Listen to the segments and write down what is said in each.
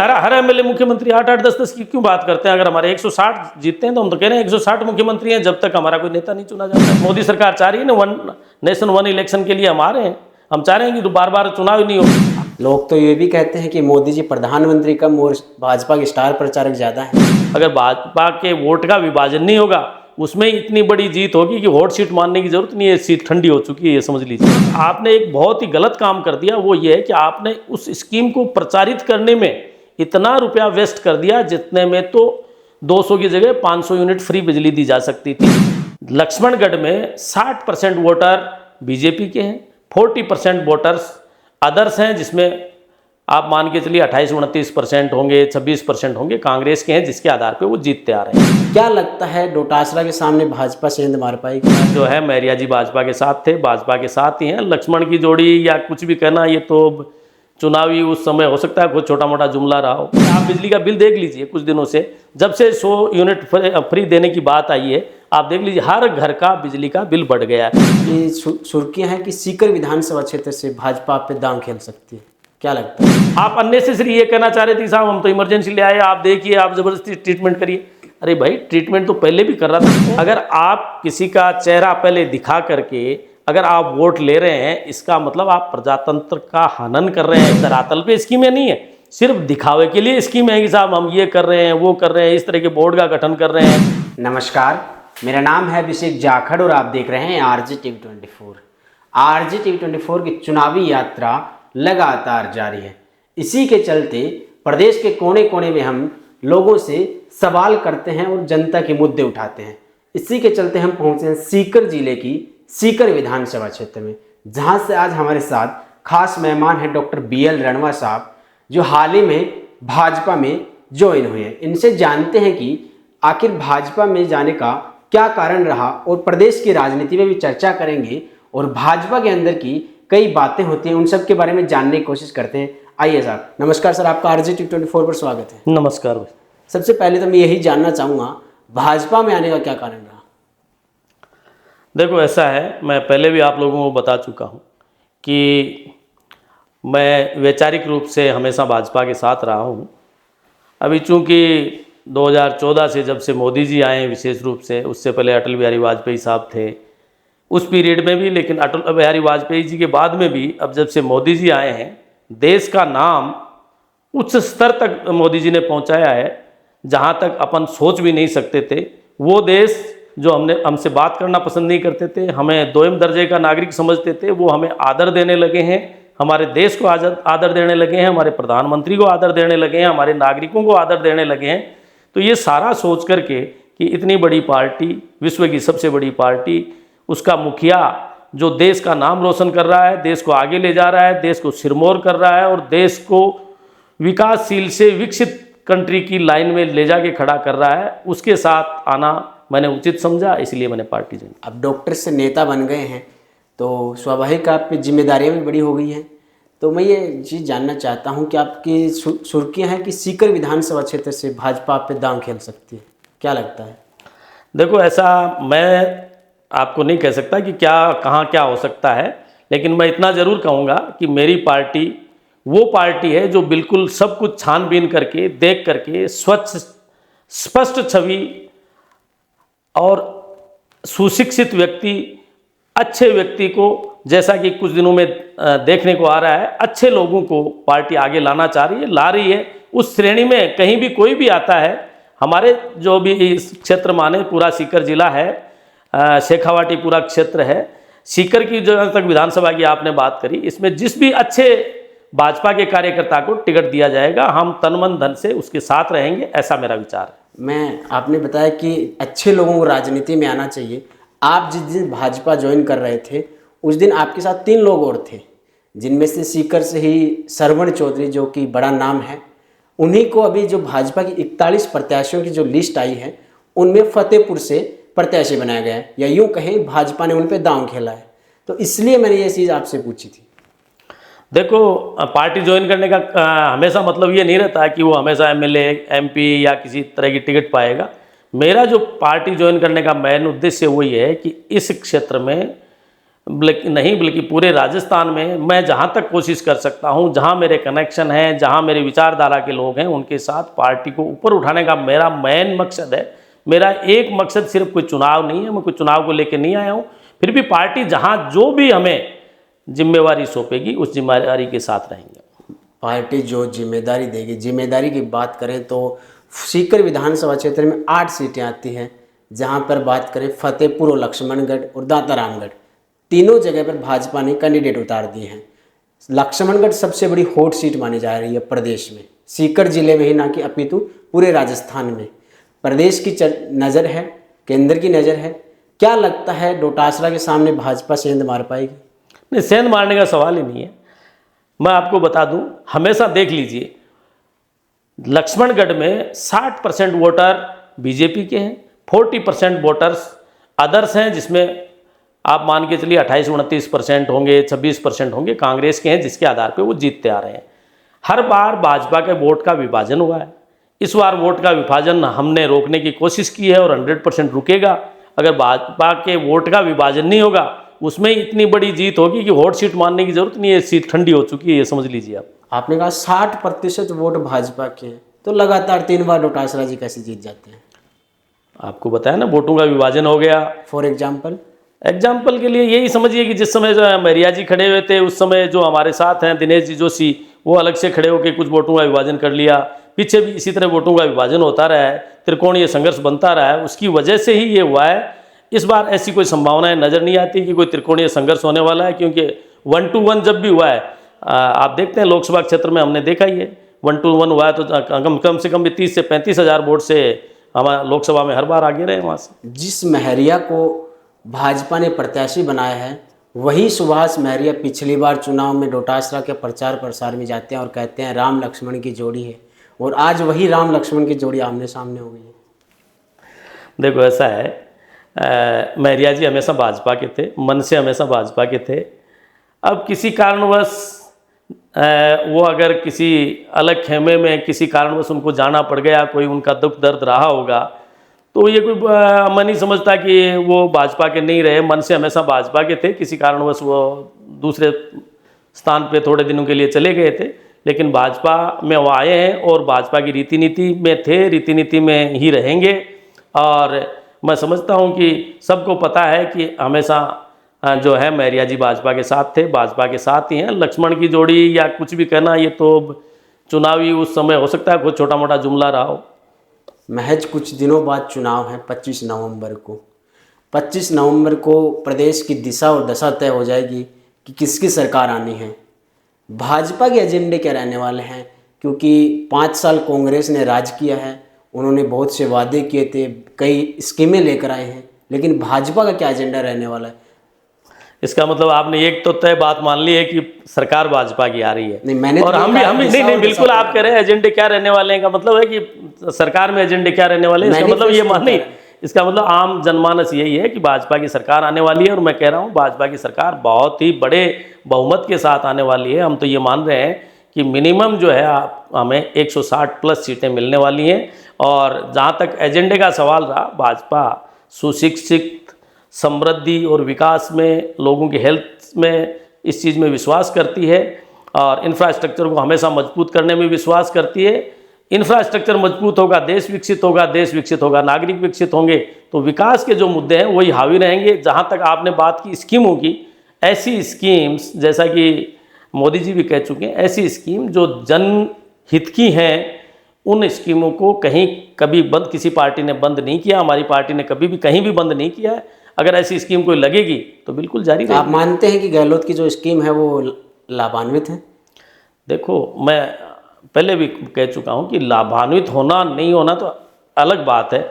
हर MLA मुख्यमंत्री 8-8 10-10 की क्यों बात करते हैं? अगर हमारे 160 जीतते हैं तो हम तो कह रहे हैं 160 मुख्यमंत्री हैं, जब तक हमारा कोई नेता नहीं चुना जाता। मोदी सरकार चाह रही है ना वन नेशन वन इलेक्शन के लिए हम आ रहे हैं, हम चाह रहे हैं कि बार बार चुनाव नहीं हो। लोग तो ये भी कहते हैं कि मोदी जी प्रधानमंत्री कम और भाजपा के स्टार प्रचारक ज़्यादा हैं। अगर भाजपा के वोट का विभाजन नहीं होगा, उसमें इतनी बड़ी जीत होगी कि हॉट सीट मानने की जरूरत नहीं है, सीट ठंडी हो चुकी है, ये समझ लीजिए। आपने एक बहुत ही गलत काम कर दिया, वो ये है कि आपने उस स्कीम को प्रचारित करने में इतना रुपया वेस्ट कर दिया जितने में तो 200 की जगह 500 यूनिट फ्री बिजली दी जा सकती थी। लक्ष्मणगढ़ में 60% वोटर बीजेपी के हैं, 40% वोटर्स अदर्स हैं, जिसमें आप मान के चलिए 28-29% होंगे, 26% होंगे कांग्रेस के हैं, जिसके आधार पे वो जीतते आ रहे हैं। क्या लगता है डोटासरा के सामने भाजपा सेंध मार पाएगी? जो है मैरिया जी भाजपा के साथ थे, भाजपा के साथ ही हैं। लक्ष्मण की जोड़ी या कुछ भी कहना, ये तो चुनावी उस समय हो सकता है कोई छोटा मोटा जुमला रहा हो। आप बिजली का बिल देख लीजिए, कुछ दिनों से जब से 100 यूनिट फ्री देने की बात आई है, आप देख लीजिए हर घर का बिजली का बिल बढ़ गया है। ये सुर्खियां हैं कि सीकर विधानसभा क्षेत्र से भाजपा पे दांव खेल सकती है, क्या लगता है? आप अननेसेसरी ये कहना चाह रहे थे साहब हम तो इमरजेंसी ले आए, आप देखिए आप जबरदस्ती ट्रीटमेंट करिए। अरे भाई, ट्रीटमेंट तो पहले भी कर रहा था। अगर आप किसी का चेहरा पहले दिखा करके अगर आप वोट ले रहे हैं, इसका मतलब आप प्रजातंत्र का हनन कर रहे हैं। धरातल पे स्कीमें नहीं है, सिर्फ दिखावे के लिए स्कीम है कि साहब हम ये कर रहे हैं, वो कर रहे हैं, इस तरह के बोर्ड का गठन कर रहे हैं। नमस्कार, मेरा नाम है अभिषेक जाखड़ और आप देख रहे हैं आरजे टीवी 24। आरजे टीवी 24 की चुनावी यात्रा लगातार जारी है। इसी के चलते प्रदेश के कोने कोने में हम लोगों से सवाल करते हैं और जनता के मुद्दे उठाते हैं। इसी के चलते हम पहुंचे हैं सीकर जिले की सीकर विधानसभा क्षेत्र में, जहां से आज हमारे साथ खास मेहमान हैं डॉक्टर BL रणवा साहब, जो हाल ही में भाजपा में ज्वाइन हुए हैं। इनसे जानते हैं कि आखिर भाजपा में जाने का क्या कारण रहा और प्रदेश की राजनीति में भी चर्चा करेंगे और भाजपा के अंदर की कई बातें होती हैं, उन सब के बारे में जानने की कोशिश करते हैं। आइए साहब, नमस्कार सर, आपका आरजे टीवी 24 पर स्वागत है। नमस्कार भाई। सबसे सबसे पहले तो मैं यही जानना चाहूँगा, भाजपा में आने का क्या कारण रहा? देखो ऐसा है, मैं पहले भी आप लोगों को बता चुका हूँ कि मैं वैचारिक रूप से हमेशा भाजपा के साथ रहा हूँ। अभी चूँकि 2014 से जब से मोदी जी आए विशेष रूप से, उससे पहले अटल बिहारी वाजपेयी साहब थे, उस पीरियड में भी, लेकिन अटल बिहारी वाजपेयी जी के बाद में भी अब जब से मोदी जी आए हैं, देश का नाम उच्च स्तर तक मोदी जी ने पहुंचाया है जहां तक अपन सोच भी नहीं सकते थे। वो देश जो हमसे बात करना पसंद नहीं करते थे, हमें दोयम दर्जे का नागरिक समझते थे, वो हमें आदर देने लगे हैं, हमारे देश को आदर देने लगे हैं, हमारे प्रधानमंत्री को आदर देने लगे हैं, हमारे नागरिकों को आदर देने लगे हैं। तो ये सारा सोच करके कि इतनी बड़ी पार्टी, विश्व की सबसे बड़ी पार्टी, उसका मुखिया जो देश का नाम रोशन कर रहा है, देश को आगे ले जा रहा है, देश को सिरमौर कर रहा है और देश को विकासशील से विकसित कंट्री की लाइन में ले जाके खड़ा कर रहा है, उसके साथ आना मैंने उचित समझा, इसलिए मैंने पार्टी ज्वाइन। अब डॉक्टर से नेता बन गए हैं तो स्वाभाविक आप पे जिम्मेदारियां भी बड़ी हो गई हैं। तो मैं ये चीज़ जानना चाहता हूं कि आपकी सुर्खियां हैं कि सीकर विधानसभा क्षेत्र से भाजपा आप पे दांव खेल सकती है, क्या लगता है? देखो ऐसा मैं आपको नहीं कह सकता कि क्या कहाँ क्या हो सकता है, लेकिन मैं इतना ज़रूर कहूँगा कि मेरी पार्टी वो पार्टी है जो बिल्कुल सब कुछ छानबीन करके, देख करके, स्वच्छ स्पष्ट छवि और सुशिक्षित व्यक्ति, अच्छे व्यक्ति को, जैसा कि कुछ दिनों में देखने को आ रहा है, अच्छे लोगों को पार्टी आगे लाना चाह रही है, ला रही है। उस श्रेणी में कहीं भी कोई भी आता है, हमारे जो भी इस क्षेत्र माने पूरा सीकर जिला है, शेखावाटी पूरा क्षेत्र है, सीकर की जो तक विधानसभा की आपने बात करी, इसमें जिस भी अच्छे भाजपा के कार्यकर्ता को टिकट दिया जाएगा, हम तन मन धन से उसके साथ रहेंगे, ऐसा मेरा विचार है। आपने बताया कि अच्छे लोगों को राजनीति में आना चाहिए। आप जिस दिन भाजपा ज्वाइन कर रहे थे उस दिन आपके साथ 3 लोग और थे, जिनमें से सीकर से ही सरवण चौधरी, जो कि बड़ा नाम है, उन्हीं को अभी जो भाजपा की 41 प्रत्याशियों की जो लिस्ट आई है उनमें फतेहपुर से प्रत्याशी बनाया गया है, या यूँ कहें भाजपा ने उन पर दांव खेला है। तो इसलिए मैंने ये चीज़ आपसे पूछी थी। देखो, पार्टी ज्वाइन करने का हमेशा मतलब ये नहीं रहता है कि वो हमेशा एमएलए, एमपी या किसी तरह की टिकट पाएगा। मेरा जो पार्टी ज्वाइन करने का मेन उद्देश्य वही है कि इस क्षेत्र में बल्कि पूरे राजस्थान में मैं जहाँ तक कोशिश कर सकता हूँ, जहाँ मेरे कनेक्शन हैं, जहाँ मेरे विचारधारा के लोग हैं, उनके साथ पार्टी को ऊपर उठाने का मेरा मेन मकसद है। मेरा एक मकसद सिर्फ कोई चुनाव नहीं है, मैं कोई चुनाव को लेकर नहीं आया हूँ। फिर भी पार्टी जहाँ जो भी हमें जिम्मेवारी सौंपेगी उस जिम्मेदारी के साथ रहेंगे। पार्टी जो जिम्मेदारी देगी, जिम्मेदारी की बात करें तो सीकर विधानसभा क्षेत्र में 8 सीटें आती हैं, जहां पर बात करें फतेहपुर और लक्ष्मणगढ़ और दांतारामगढ़, तीनों जगह पर भाजपा ने कैंडिडेट उतार दिए हैं। लक्ष्मणगढ़ सबसे बड़ी हॉट सीट मानी जा रही है प्रदेश में, सीकर जिले में ही ना कि अपितु पूरे राजस्थान में। प्रदेश की नज़र है, केंद्र की नज़र है। क्या लगता है डोटासरा के सामने भाजपा सेंध मार पाएगी? नहीं, सेंध मारने का सवाल ही नहीं है। मैं आपको बता दूं, हमेशा देख लीजिए, लक्ष्मणगढ़ में 60% वोटर बीजेपी के हैं, 40% वोटर्स अदर्स हैं, जिसमें आप मान के चलिए 28-29% होंगे, 26% होंगे कांग्रेस के हैं, जिसके आधार पे वो जीतते आ रहे हैं। हर बार भाजपा के वोट का विभाजन हुआ है। इस बार वोट का विभाजन हमने रोकने की कोशिश की है और 100% रुकेगा। अगर भाजपा के वोट का विभाजन नहीं होगा, उसमें इतनी बड़ी जीत होगी कि हॉट सीट मानने की जरूरत नहीं है, सीट ठंडी हो चुकी है, ये समझ लीजिए आप। आपने कहा 60% वोट भाजपा के हैं, तो लगातार 3 बार डोटासरा जी कैसे जीत जाते हैं? आपको बताया ना, वोटों का विभाजन हो गया। फॉर एग्जाम्पल के लिए यही समझिए कि जिस समय जो मरिया जी खड़े हुए थे, उस समय जो हमारे साथ हैं दिनेश जी जोशी, वो अलग से खड़े होकर कुछ वोटों का विभाजन कर लिया। पीछे भी इसी तरह वोटों का विभाजन होता रहा है, त्रिकोणीय संघर्ष बनता रहा है, उसकी वजह से ही ये हुआ है। इस बार ऐसी कोई संभावनाएं नज़र नहीं आती कि कोई त्रिकोणीय संघर्ष होने वाला है, क्योंकि 1-1 जब भी हुआ है, आप देखते हैं लोकसभा क्षेत्र में हमने देखा ही है, 1-1 हुआ है तो कम से कम भी 30 से 35 हज़ार वोट से हमारे लोकसभा में हर बार आगे रहे वहाँ से। जिस महरिया को भाजपा ने प्रत्याशी बनाया है, वही सुभाष महरिया पिछली बार चुनाव में डोटासरा के प्रचार प्रसार में जाते हैं और कहते हैं राम लक्ष्मण की जोड़ी है, और आज वही राम लक्ष्मण की जोड़ी आमने सामने हो गई है। देखो ऐसा है, महरिया जी हमेशा भाजपा के थे, मन से हमेशा भाजपा के थे। अब किसी कारणवश वो अगर किसी अलग खेमे में किसी कारणवश उनको जाना पड़ गया, कोई उनका दुख दर्द रहा होगा, तो ये कोई मैं नहीं समझता कि वो भाजपा के नहीं रहे। मन से हमेशा भाजपा के थे, किसी कारणवश वो दूसरे स्थान पे थोड़े दिनों के लिए चले गए थे, लेकिन भाजपा में वो आए हैं और भाजपा की रीति नीति में थे, रीति नीति में ही रहेंगे। और मैं समझता हूँ कि सबको पता है कि हमेशा जो है महरिया जी भाजपा के साथ थे, भाजपा के साथ ही हैं। लक्ष्मण की जोड़ी या कुछ भी कहना, ये तो चुनावी उस समय हो सकता है कुछ छोटा मोटा जुमला रहा हो। महज कुछ दिनों बाद चुनाव है 25 नवंबर को। 25 नवंबर को प्रदेश की दिशा और दशा तय हो जाएगी कि किसकी सरकार आनी है। भाजपा के एजेंडे क्या रहने वाले हैं? क्योंकि 5 साल कांग्रेस ने राज किया है, उन्होंने बहुत से वादे किए थे, कई स्कीमें लेकर आए हैं, लेकिन भाजपा का क्या एजेंडा रहने वाला है? इसका मतलब आपने एक तो तय बात मान ली है कि सरकार भाजपा की आ रही है। नहीं, मैंने और हम भी नहीं, बिल्कुल आप कह रहे हैं एजेंडे क्या रहने वाले हैं, का मतलब है कि सरकार में एजेंडे क्या रहने वाले हैं, इसका मतलब ये मान नहीं, इसका मतलब आम जनमानस यही है कि भाजपा की सरकार आने वाली है। और मैं कह रहा हूँ भाजपा की सरकार बहुत ही बड़े बहुमत के साथ आने वाली है। हम तो ये मान रहे हैं कि मिनिमम जो है हमें 160+ सीटें मिलने वाली हैं। और जहाँ तक एजेंडे का सवाल रहा, भाजपा सुशिक्षित, समृद्धि और विकास में, लोगों की हेल्थ में, इस चीज़ में विश्वास करती है और इंफ्रास्ट्रक्चर को हमेशा मजबूत करने में विश्वास करती है। इंफ्रास्ट्रक्चर मजबूत होगा, देश विकसित होगा, देश विकसित होगा, नागरिक विकसित होंगे, तो विकास के जो मुद्दे हैं वही हावी रहेंगे। जहाँ तक आपने बात की स्कीमों की, ऐसी स्कीम्स जैसा कि मोदी जी भी कह चुके हैं, ऐसी स्कीम जो जनहित की हैं, उन स्कीमों को कहीं कभी बंद किसी पार्टी ने बंद नहीं किया, हमारी पार्टी ने कभी भी कहीं भी बंद नहीं किया है। अगर ऐसी स्कीम कोई लगेगी तो बिल्कुल जारी रहेगी। आप मानते हैं कि गहलोत की जो स्कीम है वो लाभान्वित है? देखो, मैं पहले भी कह चुका हूँ कि लाभान्वित होना नहीं होना तो अलग बात है।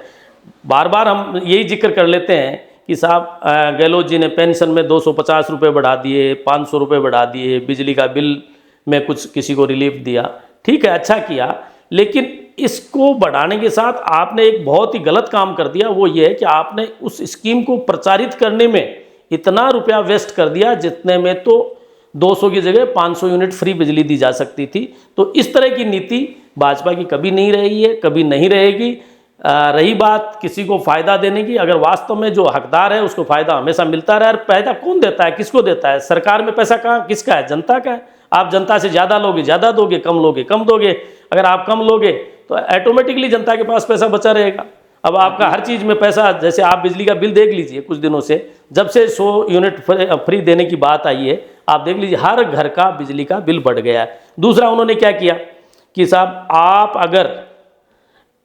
बार बार हम यही जिक्र कर लेते हैं कि साहब गहलोत जी ने पेंशन में 250 रुपये बढ़ा दिए, 500 रुपये बढ़ा दिए, बिजली का बिल में कुछ किसी को रिलीफ दिया, ठीक है, अच्छा किया, लेकिन इसको बढ़ाने के साथ आपने एक बहुत ही गलत काम कर दिया। वो ये है कि आपने उस स्कीम को प्रचारित करने में इतना रुपया वेस्ट कर दिया जितने में तो 200 की जगह 500 यूनिट फ्री बिजली दी जा सकती थी। तो इस तरह की नीति भाजपा की कभी नहीं रही है, कभी नहीं रहेगी। रही बात किसी को फ़ायदा देने की, अगर वास्तव में जो हकदार है उसको फ़ायदा हमेशा मिलता रहे। और फ़ायदा कौन देता है, किसको देता है? सरकार में पैसा कहाँ किसका है? जनता का है। आप जनता से ज़्यादा लोगे ज़्यादा दोगे, कम लोगे कम दोगे। अगर आप कम लोगे तो ऑटोमेटिकली जनता के पास पैसा बचा रहेगा। अब आपका हर चीज़ में पैसा, जैसे आप बिजली का बिल देख लीजिए, कुछ दिनों से जब से 100 यूनिट फ्री देने की बात आई है, आप देख लीजिए हर घर का बिजली का बिल बढ़ गया है। दूसरा उन्होंने क्या किया कि साहब आप अगर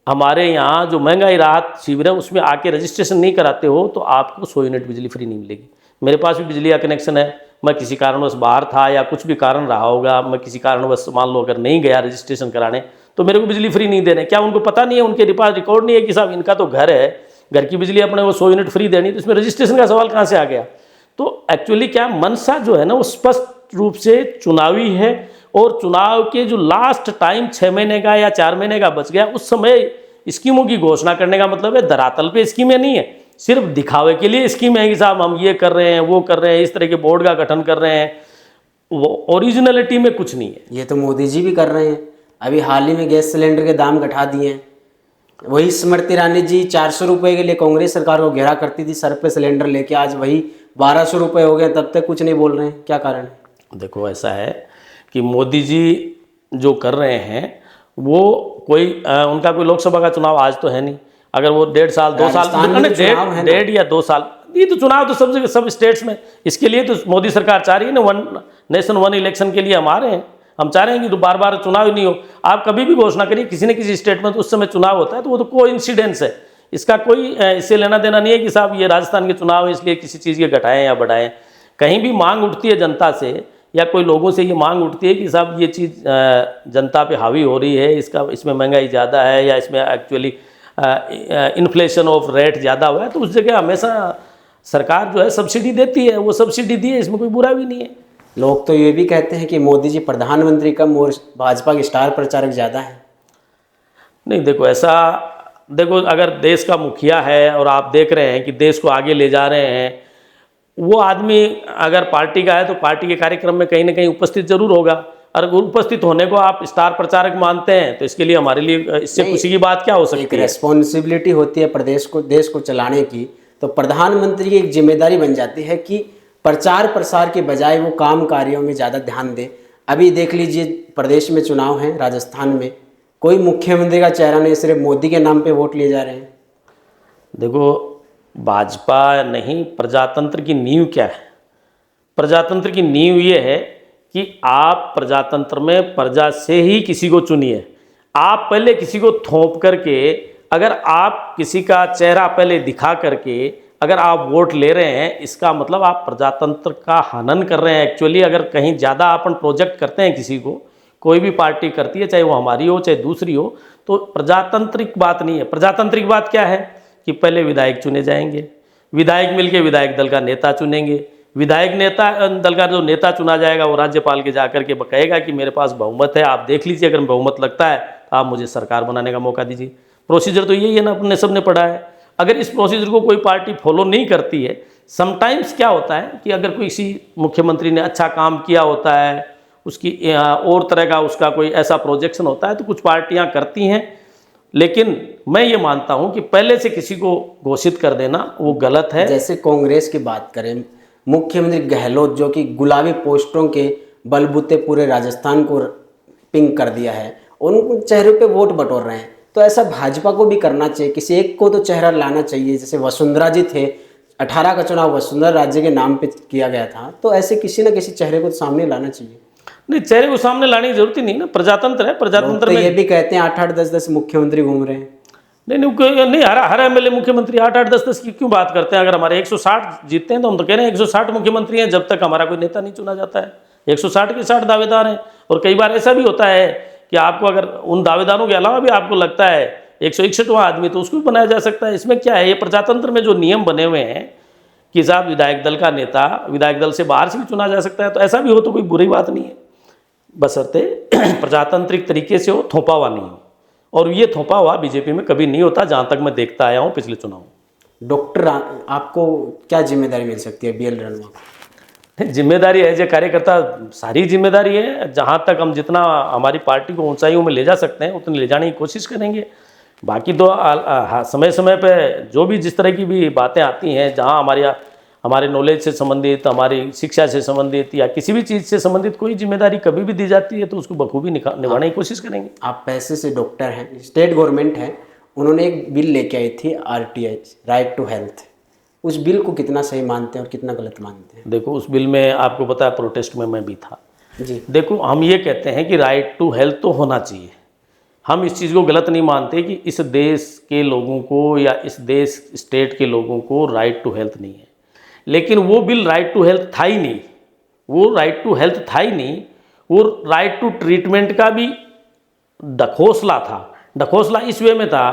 हमारे यहाँ जो महंगाई राहत शिविर है उसमें आके रजिस्ट्रेशन नहीं कराते हो तो आपको 100 यूनिट बिजली फ्री नहीं मिलेगी। मेरे पास भी बिजली का कनेक्शन है, मैं किसी कारणवश बाहर था या कुछ भी कारण रहा होगा, मैं किसी कारणवश मान लो अगर नहीं गया रजिस्ट्रेशन कराने तो मेरे को बिजली फ्री नहीं देने। क्या उनको पता नहीं है, उनके पास रिकॉर्ड नहीं है कि साहब इनका तो घर है, घर की बिजली अपने को 100 यूनिट फ्री देनी, तो इसमें रजिस्ट्रेशन का सवाल कहाँ से आ गया? तो एक्चुअली क्या मंशा जो है ना वो स्पष्ट रूप से चुनावी है। और चुनाव के जो लास्ट टाइम 6 महीने का या 4 महीने का बच गया, उस समय स्कीमों की घोषणा करने का मतलब है धरातल पे स्कीमें नहीं है, सिर्फ दिखावे के लिए स्कीम है कि साहब हम ये कर रहे हैं वो कर रहे हैं, इस तरह के बोर्ड का गठन कर रहे हैं, वो ओरिजिनलिटी में कुछ नहीं है। ये तो मोदी जी भी कर रहे हैं। अभी हाल ही में गैस सिलेंडर के दाम घटा दिए हैं। वही स्मृति ईरानी जी 400 रुपये के लिए कांग्रेस सरकार को घेरा करती थी सर पे सिलेंडर लेके, आज वही 1200 रुपये हो गए, तब तक कुछ नहीं बोल रहे हैं। क्या कारण है? देखो ऐसा है कि मोदी जी जो कर रहे हैं वो कोई उनका कोई लोकसभा का चुनाव आज तो है नहीं। अगर वो 1.5 साल 2 साल, डेढ़ या 2 साल, ये तो चुनाव तो सब स्टेट्स में, इसके लिए तो मोदी सरकार चाह रही है ना, 1 नेशन 1 इलेक्शन के लिए हम आ रहे हैं। हम चाह रहे हैं कि तो बार बार चुनाव ही नहीं हो। आप कभी भी घोषणा करिए किसी न किसी स्टेट में तो उस समय चुनाव होता है, तो वो तो कोइंसिडेंस है, इसका कोई इससे लेना देना नहीं है कि साहब ये राजस्थान के चुनाव है इसलिए किसी चीज़ के घटाएं या बढ़ाएं। कहीं भी मांग उठती है जनता से या कोई लोगों से ये मांग उठती है कि साहब ये चीज़ जनता पे हावी हो रही है, इसमें महंगाई ज़्यादा है या इसमें एक्चुअली इन्फ्लेशन ऑफ रेट ज़्यादा हुआ है, तो उस जगह हमेशा सरकार जो है सब्सिडी देती है। वो सब्सिडी दी है, इसमें कोई बुरा भी नहीं है। लोग तो ये भी कहते हैं कि मोदी जी प्रधानमंत्री कम और भाजपा के स्टार प्रचारक ज़्यादा हैं। नहीं देखो ऐसा, देखो अगर देश का मुखिया है और आप देख रहे हैं कि देश को आगे ले जा रहे हैं, वो आदमी अगर पार्टी का है तो पार्टी के कार्यक्रम में कहीं ना कहीं उपस्थित जरूर होगा। और उपस्थित होने को आप स्टार प्रचारक मानते हैं तो इसके लिए हमारे लिए इससे खुशी की बात क्या हो सकती है? एक रेस्पॉन्सिबिलिटी होती है प्रदेश को, देश को चलाने की, तो प्रधानमंत्री की एक जिम्मेदारी बन जाती है कि प्रचार प्रसार के बजाय वो काम कार्यों में ज़्यादा ध्यान दे। अभी देख लीजिए प्रदेश में चुनाव है, राजस्थान में कोई मुख्यमंत्री का चेहरा नहीं, सिर्फ मोदी के नाम पे वोट लिए जा रहे हैं। देखो भाजपा नहीं, प्रजातंत्र की नींव क्या है? प्रजातंत्र की नींव ये है कि आप प्रजातंत्र में प्रजा से ही किसी को चुनिए। आप पहले किसी को थोप करके, अगर आप किसी का चेहरा पहले दिखा करके अगर आप वोट ले रहे हैं, इसका मतलब आप प्रजातंत्र का हनन कर रहे हैं। एक्चुअली अगर कहीं ज़्यादा अपन प्रोजेक्ट करते हैं, किसी को कोई भी पार्टी करती है, चाहे वो हमारी हो चाहे दूसरी हो, तो प्रजातांत्रिक बात नहीं है। प्रजातांत्रिक बात क्या है कि पहले विधायक चुने जाएंगे, विधायक मिलके विधायक दल का नेता चुनेंगे, विधायक नेता दल का जो नेता चुना जाएगा वो राज्यपाल के जाकर के कहेगा कि मेरे पास बहुमत है, आप देख लीजिए, अगर बहुमत लगता है तो आप मुझे सरकार बनाने का मौका दीजिए। प्रोसीजर तो यही है ना, अपने सब ने पढ़ा है। अगर इस प्रोसीजर को कोई पार्टी फॉलो नहीं करती है, समटाइम्स क्या होता है कि अगर कोई किसी मुख्यमंत्री ने अच्छा काम किया होता है, उसकी और तरह का उसका कोई ऐसा प्रोजेक्शन होता है तो कुछ पार्टियां करती हैं, लेकिन मैं ये मानता हूं कि पहले से किसी को घोषित कर देना वो गलत है। जैसे कांग्रेस की बात करें, मुख्यमंत्री गहलोत जो कि गुलाबी पोस्टरों के बलबूते पूरे राजस्थान को पिंक कर दिया है, उन चेहरों पे वोट बटोर रहे हैं, तो ऐसा भाजपा को भी करना चाहिए। किसी एक को तो चेहरा लाना चाहिए। जैसे वसुंधरा जी थे, 18 का चुनाव वसुंधरा राज्य के नाम पे किया गया था, तो ऐसे किसी न किसी चेहरे को सामने लाना चाहिए। नहीं, चेहरे को सामने लाने की जरूरत ही नहीं ना, प्रजातंत्र है। प्रजातंत्र में ये भी कहते हैं 8-8, 10-10 मुख्यमंत्री घूम रहे हैं। नहीं, हर एमएलए मुख्यमंत्री 8-8, 10-10 की क्यों बात करते हैं? अगर हमारे 160 जीतते हैं तो हम तो कह रहे हैं 160 मुख्यमंत्री हैं, जब तक हमारा कोई नेता नहीं चुना जाता है। 160 के 60 दावेदार हैं। और कई बार ऐसा भी होता है कि आपको अगर उन दावेदारों के अलावा भी आपको लगता है 161वां आदमी, तो उसको भी बनाया जा सकता है। इसमें क्या है, ये प्रजातंत्र में जो नियम बने हुए हैं कि साहब विधायक दल का नेता विधायक दल से बाहर से भी चुना जा सकता है, तो ऐसा भी हो तो कोई बुरी बात नहीं है, बशर्ते प्रजातांत्रिक तरीके से हो, थोपा हुआ नहीं हो। और ये थोपा हुआ बीजेपी में कभी नहीं होता, जहाँ तक मैं देखता आया हूँ पिछले चुनाव। डॉक्टर आपको क्या जिम्मेदारी मिल सकती है BL रणवा? जिम्मेदारी है जो कार्यकर्ता, सारी जिम्मेदारी है। जहाँ तक हम जितना हमारी पार्टी को ऊंचाइयों में ले जा सकते हैं उतनी ले जाने की कोशिश करेंगे। बाकी तो समय समय पे जो भी जिस तरह की भी बातें आती हैं, जहाँ हमारे नॉलेज से संबंधित, हमारी शिक्षा से संबंधित या किसी भी चीज़ से संबंधित कोई जिम्मेदारी कभी भी दी जाती है तो उसको बखूबी निभाने की कोशिश करेंगे। आप पैसे से डॉक्टर हैं, स्टेट गवर्नमेंट है, उन्होंने एक बिल लेके आई थी RTI, राइट टू हेल्थ। उस बिल को कितना सही मानते हैं और कितना गलत मानते हैं? देखो, उस बिल में आपको पता है प्रोटेस्ट में मैं भी था जी। देखो, हम ये कहते हैं कि राइट टू हेल्थ तो होना चाहिए। हम इस चीज़ को गलत नहीं मानते कि इस देश के लोगों को या इस देश स्टेट के लोगों को राइट टू हेल्थ नहीं है, लेकिन वो बिल राइट टू हेल्थ था ही नहीं, वो राइट टू हेल्थ था ही नहीं, वो राइट टू ट्रीटमेंट का भी ढकोसला था। ढकोसला इस वे में था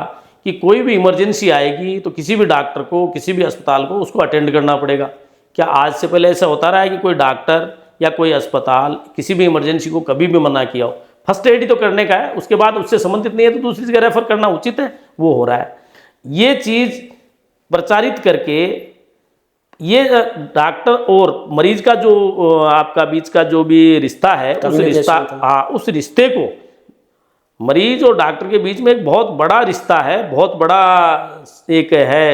कि कोई भी इमरजेंसी आएगी तो किसी भी डॉक्टर को, किसी भी अस्पताल को उसको अटेंड करना पड़ेगा। क्या आज से पहले ऐसा होता रहा है कि कोई डॉक्टर या कोई अस्पताल किसी भी इमरजेंसी को कभी भी मना किया हो? फर्स्ट एड ही तो करने का है, उसके बाद उससे संबंधित नहीं है तो दूसरी जगह रेफर करना उचित है, वो हो रहा है। ये चीज़ प्रचारित करके ये डॉक्टर और मरीज का जो आपका बीच का जो भी रिश्ता है, उस रिश्ते को, मरीज और डॉक्टर के बीच में एक बहुत बड़ा रिश्ता है, बहुत बड़ा एक है,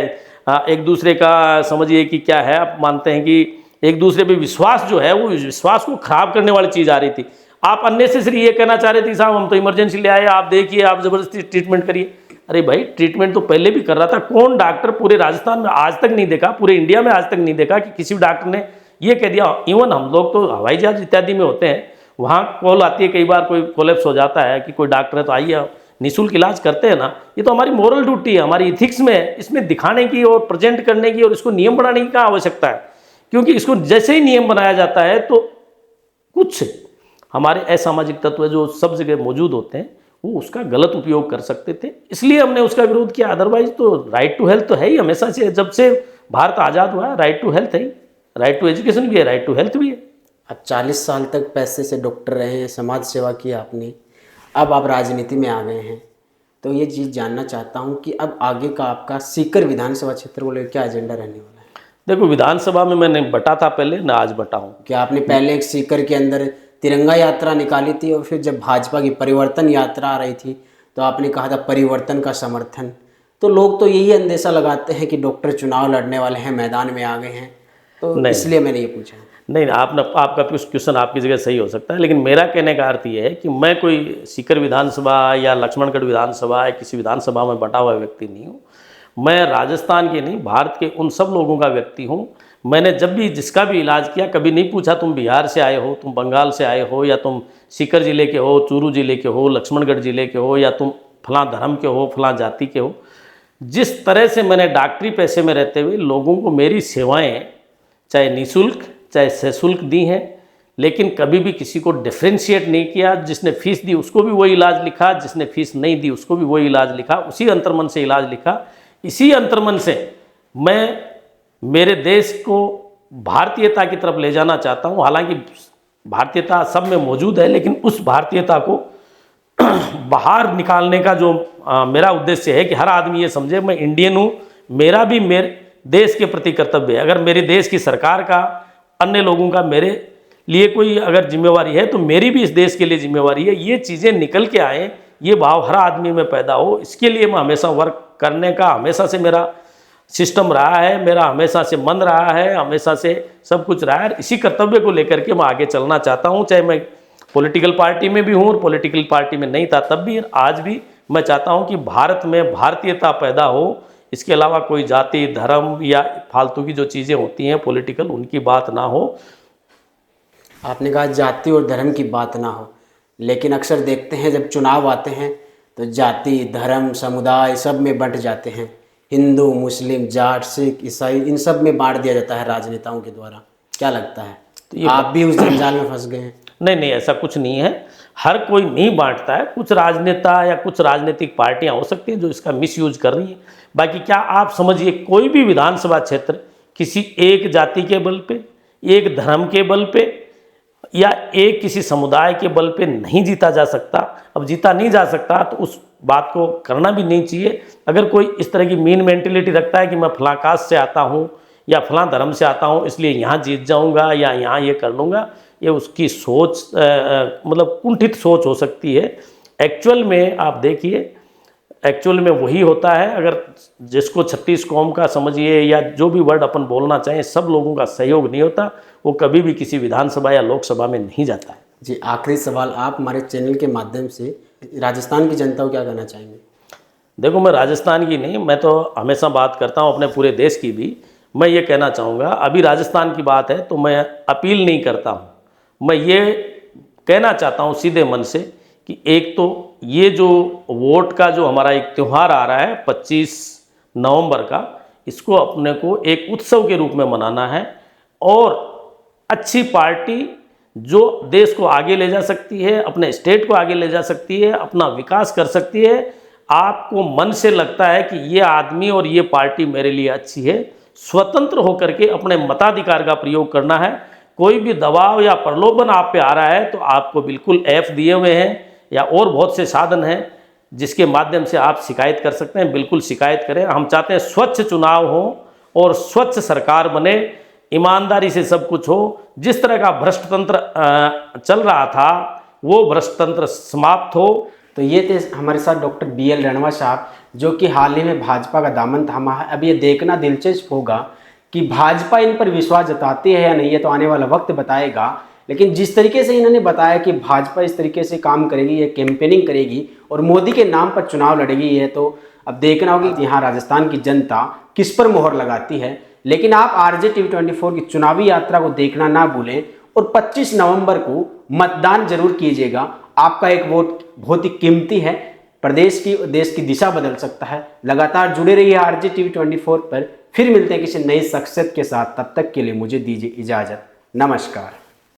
एक दूसरे का समझिए कि क्या है, आप मानते हैं कि एक दूसरे पे विश्वास जो है वो विश्वास को खराब करने वाली चीज़ आ रही थी। आप अननेसेसरी ये कहना चाह रहे थे साहब हम तो इमरजेंसी ले आए, आप देखिए, आप ज़बरदस्ती ट्रीटमेंट करिए। अरे भाई, ट्रीटमेंट तो पहले भी कर रहा था। कौन डॉक्टर पूरे राजस्थान में आज तक नहीं देखा, पूरे इंडिया में आज तक नहीं देखा कि किसी डॉक्टर ने ये कह दिया। इवन हम लोग तो हवाई जहाज इत्यादि में होते हैं, वहाँ कॉल आती है, कई बार कोई कोलैप्स हो जाता है कि कोई डॉक्टर है तो आइए निःशुल्क इलाज करते हैं ना। ये तो हमारी मॉरल ड्यूटी है, हमारी इथिक्स में है, इसमें दिखाने की और प्रेजेंट करने की और इसको नियम बनाने की क्या आवश्यकता है? क्योंकि इसको जैसे ही नियम बनाया जाता है तो कुछ हमारे असामाजिक तत्व जो सब जगह मौजूद होते हैं वो उसका गलत उपयोग कर सकते थे, इसलिए हमने उसका विरोध किया। अदरवाइज तो राइट टू हेल्थ तो है ही हमेशा से, जब से भारत आज़ाद हुआ है राइट टू हेल्थ है ही, राइट टू एजुकेशन भी है, राइट टू हेल्थ भी है। आप 40 साल तक पैसे से डॉक्टर रहे हैं, समाज सेवा की आपने, अब आप राजनीति में आ गए हैं, तो ये चीज़ जानना चाहता हूँ कि अब आगे का आपका सीकर विधानसभा क्षेत्र को लेकर क्या एजेंडा रहने वाला है? देखो, विधानसभा में मैंने बटा था पहले, ना आज बटा हूँ। क्या आपने पहले एक सीकर के अंदर तिरंगा यात्रा निकाली थी और फिर जब भाजपा की परिवर्तन यात्रा आ रही थी तो आपने कहा था परिवर्तन का समर्थन, तो लोग तो यही अंदेशा लगाते हैं कि डॉक्टर चुनाव लड़ने वाले हैं, मैदान में आ गए हैं, तो इसलिए मैंने ये पूछा। नहीं, आपका क्वेश्चन आपकी जगह सही हो सकता है, लेकिन मेरा कहने का अर्थ ये है कि मैं कोई सीकर विधानसभा या लक्ष्मणगढ़ विधानसभा या किसी विधानसभा में बटा हुआ व्यक्ति नहीं हूँ। मैं राजस्थान के नहीं, भारत के उन सब लोगों का व्यक्ति हूँ। मैंने जब भी जिसका भी इलाज किया, कभी नहीं पूछा तुम बिहार से आए हो, तुम बंगाल से आए हो, या तुम सीकर जिले के हो, चूरू जिले के हो, लक्ष्मणगढ़ जिले के हो, या तुम फलां धर्म के हो, फलां जाति के हो। जिस तरह से मैंने डॉक्टरी पैसे में रहते हुए लोगों को मेरी सेवाएं चाहे निःशुल्क चाहे सशुल्क दी हैं, लेकिन कभी भी किसी को डिफ्रेंशिएट नहीं किया। जिसने फीस दी उसको भी वही इलाज लिखा, जिसने फीस नहीं दी उसको भी वही इलाज लिखा, उसी अंतर्मन से इलाज लिखा। इसी अंतर्मन से मैं मेरे देश को भारतीयता की तरफ ले जाना चाहता हूँ। हालांकि भारतीयता सब में मौजूद है, लेकिन उस भारतीयता को बाहर निकालने का जो मेरा उद्देश्य है कि हर आदमी ये समझे मैं इंडियन हूँ, मेरा भी मेरे देश के प्रति कर्तव्य है। अगर मेरे देश की सरकार का, अन्य लोगों का मेरे लिए कोई अगर जिम्मेवारी है तो मेरी भी इस देश के लिए जिम्मेवारी है। ये चीज़ें निकल के आए, ये भाव हर आदमी में पैदा हो, इसके लिए मैं हमेशा वर्क करने का हमेशा से मेरा सिस्टम रहा है, मेरा हमेशा से मन रहा है, हमेशा से सब कुछ रहा है। इसी कर्तव्य को लेकर के मैं आगे चलना चाहता हूँ, चाहे मैं पॉलिटिकल पार्टी में भी हूँ और पॉलिटिकल पार्टी में नहीं था तब भी, आज भी मैं चाहता हूँ कि भारत में भारतीयता पैदा हो। इसके अलावा कोई जाति, धर्म या फालतू की जो चीज़ें होती हैं पॉलिटिकल, उनकी बात ना हो। आपने कहा जाति और धर्म की बात ना हो, लेकिन अक्सर देखते हैं जब चुनाव आते हैं तो जाति, धर्म, समुदाय सब में बंट जाते हैं। हिंदू, मुस्लिम, जाट, सिख, ईसाई, इन सब में बांट दिया जाता है राजनेताओं के द्वारा। क्या लगता है, तो आप भी उस जंजाल में फंस गए हैं? नहीं, ऐसा कुछ नहीं है। हर कोई नहीं बांटता है। कुछ राजनेता या कुछ राजनीतिक पार्टियां हो सकती हैं जो इसका मिसयूज कर रही हैं। बाकी क्या आप समझिए, कोई भी विधानसभा क्षेत्र किसी एक जाति के बल पे, एक धर्म के बल पे या एक किसी समुदाय के बल पे नहीं जीता जा सकता। अब जीता नहीं जा सकता तो उस बात को करना भी नहीं चाहिए। अगर कोई इस तरह की मीन मेंटेलिटी रखता है कि मैं फलां कास्ट से आता हूँ या फलां धर्म से आता हूँ इसलिए यहाँ जीत जाऊँगा या यहाँ ये कर लूँगा, ये उसकी सोच मतलब कुंठित सोच हो सकती है। एक्चुअल में आप देखिए, एक्चुअल में वही होता है। अगर जिसको 36 कौम का समझिए या जो भी वर्ड अपन बोलना चाहें, सब लोगों का सहयोग नहीं होता, वो कभी भी किसी विधानसभा या लोकसभा में नहीं जाता है। जी, आखिरी सवाल, आप हमारे चैनल के माध्यम से राजस्थान की जनता को क्या कहना चाहेंगे? देखो, मैं राजस्थान की नहीं, मैं तो हमेशा बात करता हूँ अपने पूरे देश की भी। मैं ये कहना चाहूँगा, अभी राजस्थान की बात है तो मैं अपील नहीं करता हूँ, मैं ये कहना चाहता हूँ सीधे मन से कि एक तो ये जो वोट का जो हमारा एक त्यौहार आ रहा है 25 नवंबर का, इसको अपने को एक उत्सव के रूप में मनाना है और अच्छी पार्टी जो देश को आगे ले जा सकती है, अपने स्टेट को आगे ले जा सकती है, अपना विकास कर सकती है, आपको मन से लगता है कि ये आदमी और ये पार्टी मेरे लिए अच्छी है, स्वतंत्र होकर के अपने मताधिकार का प्रयोग करना है। कोई भी दबाव या प्रलोभन आप पे आ रहा है तो आपको बिल्कुल ऐप दिए हुए हैं या और बहुत से साधन हैं जिसके माध्यम से आप शिकायत कर सकते हैं, बिल्कुल शिकायत करें। हम चाहते हैं स्वच्छ चुनाव हो और स्वच्छ सरकार बने, ईमानदारी से सब कुछ हो। जिस तरह का भ्रष्ट तंत्र चल रहा था वो भ्रष्ट तंत्र समाप्त हो। तो ये थे हमारे साथ डॉक्टर BL रणवा साहब, जो कि हाल ही में भाजपा का दामन थामा है। अब ये देखना दिलचस्प होगा कि भाजपा इन पर विश्वास जताती है या नहीं, ये तो आने वाला वक्त बताएगा। लेकिन जिस तरीके से इन्होंने बताया कि भाजपा इस तरीके से काम करेगी, ये कैंपेनिंग करेगी और मोदी के नाम पर चुनाव लड़ेगी, ये तो अब देखना होगा कि यहाँ राजस्थान की जनता किस पर मोहर लगाती है। लेकिन आप RJTV24 की चुनावी यात्रा को देखना ना भूलें और 25 नवंबर को मतदान जरूर कीजिएगा। आपका एक वोट बहुत ही कीमती है, प्रदेश की देश की दिशा बदल सकता है। लगातार जुड़े रहिए RJTV24 पर। फिर मिलते हैं किसी नई शख्सियत के साथ, तब तक के लिए मुझे दीजिए इजाज़त। नमस्कार।